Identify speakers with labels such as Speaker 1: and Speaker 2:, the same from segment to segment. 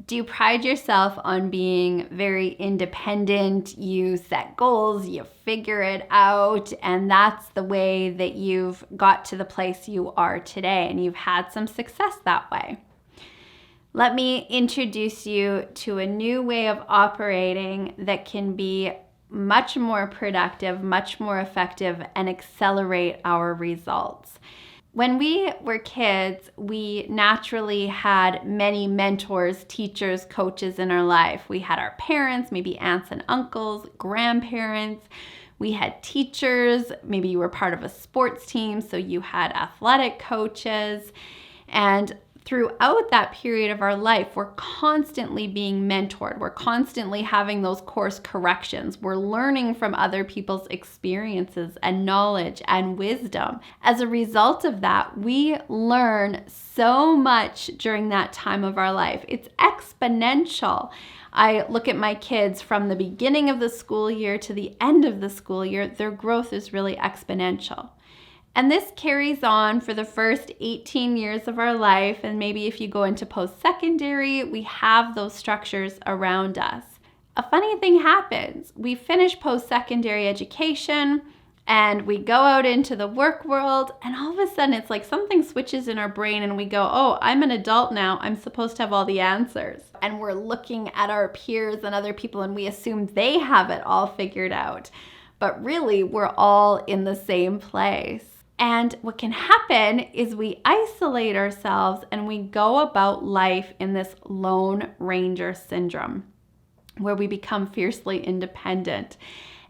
Speaker 1: Do you pride yourself on being very independent? You set goals, you figure it out, and that's the way that you've got to the place you are today, and you've had some success that way. Let me introduce you to a new way of operating that can be much more productive, much more effective, and accelerate our results. When we were kids, we naturally had many mentors, teachers, coaches in our life. We had our parents, maybe aunts and uncles, grandparents. We had teachers. Maybe you were part of a sports team, so you had athletic coaches. And throughout that period of our life, we're constantly being mentored. We're constantly having those course corrections. We're learning from other people's experiences and knowledge and wisdom. As a result of that, we learn so much during that time of our life. It's exponential. I look at my kids from the beginning of the school year to the end of the school year, their growth is really exponential. And this carries on for the first 18 years of our life. And maybe if you go into post-secondary, we have those structures around us. A funny thing happens. We finish post-secondary education and we go out into the work world, and all of a sudden it's like something switches in our brain and we go, oh, I'm an adult now. I'm supposed to have all the answers. And we're looking at our peers and other people and we assume they have it all figured out. But really, we're all in the same place. And what can happen is we isolate ourselves and we go about life in this Lone Ranger syndrome, where we become fiercely independent.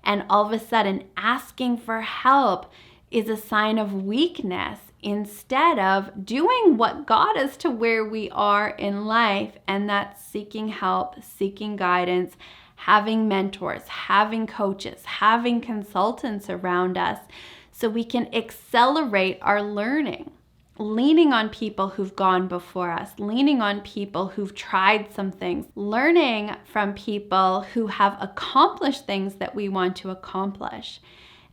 Speaker 1: And all of a sudden, asking for help is a sign of weakness instead of doing what got us to where we are in life, and that's seeking help, seeking guidance, having mentors, having coaches, having consultants around us, so we can accelerate our learning, leaning on people who've gone before us, leaning on people who've tried some things, learning from people who have accomplished things that we want to accomplish.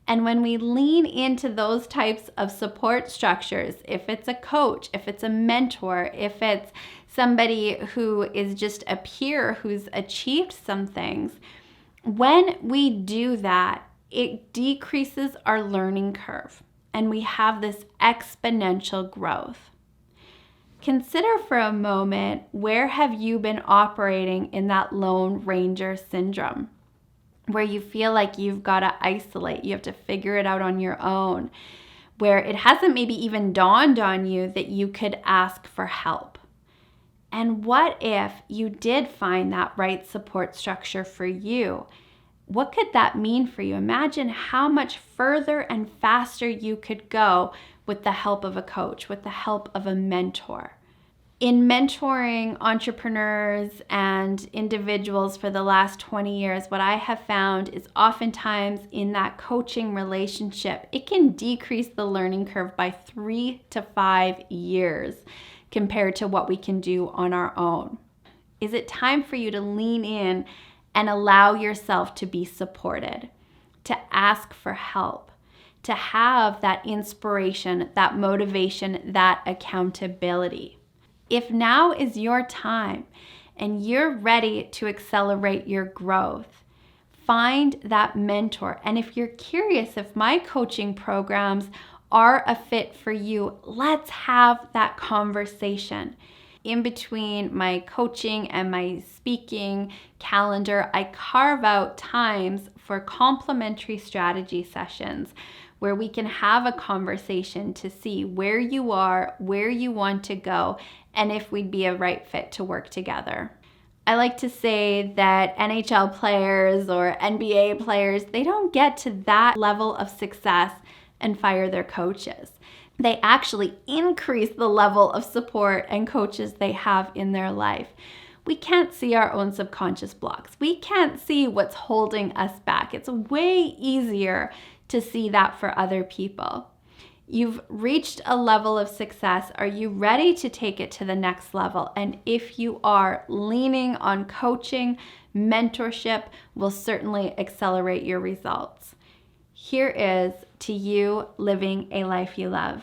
Speaker 1: And when we lean into those types of support structures, if it's a coach, if it's a mentor, if it's somebody who is just a peer who's achieved some things, when we do that, it decreases our learning curve and we have this exponential growth. Consider for a moment, where have you been operating in that Lone Ranger syndrome, where you feel like you've got to isolate, you have to figure it out on your own, where it hasn't maybe even dawned on you that you could ask for help. And what if you did find that right support structure for you? What could that mean for you? Imagine how much further and faster you could go with the help of a coach, with the help of a mentor. In mentoring entrepreneurs and individuals for the last 20 years, what I have found is oftentimes in that coaching relationship, it can decrease the learning curve by 3 to 5 years compared to what we can do on our own. Is it time for you to lean in and allow yourself to be supported, to ask for help, to have that inspiration, that motivation, that accountability? If now is your time and you're ready to accelerate your growth, find that mentor. And if you're curious if my coaching programs are a fit for you, let's have that conversation. In between my coaching and my speaking calendar, I carve out times for complimentary strategy sessions where we can have a conversation to see where you are, where you want to go, and if we'd be a right fit to work together. I like to say that NHL players or NBA players, they don't get to that level of success and fire their coaches. They actually increase the level of support and coaches they have in their life. We can't see our own subconscious blocks. We can't see what's holding us back. It's way easier to see that for other people. You've reached a level of success. Are you ready to take it to the next level? And if you are, leaning on coaching, mentorship will certainly accelerate your results. Here is to you living a life you love.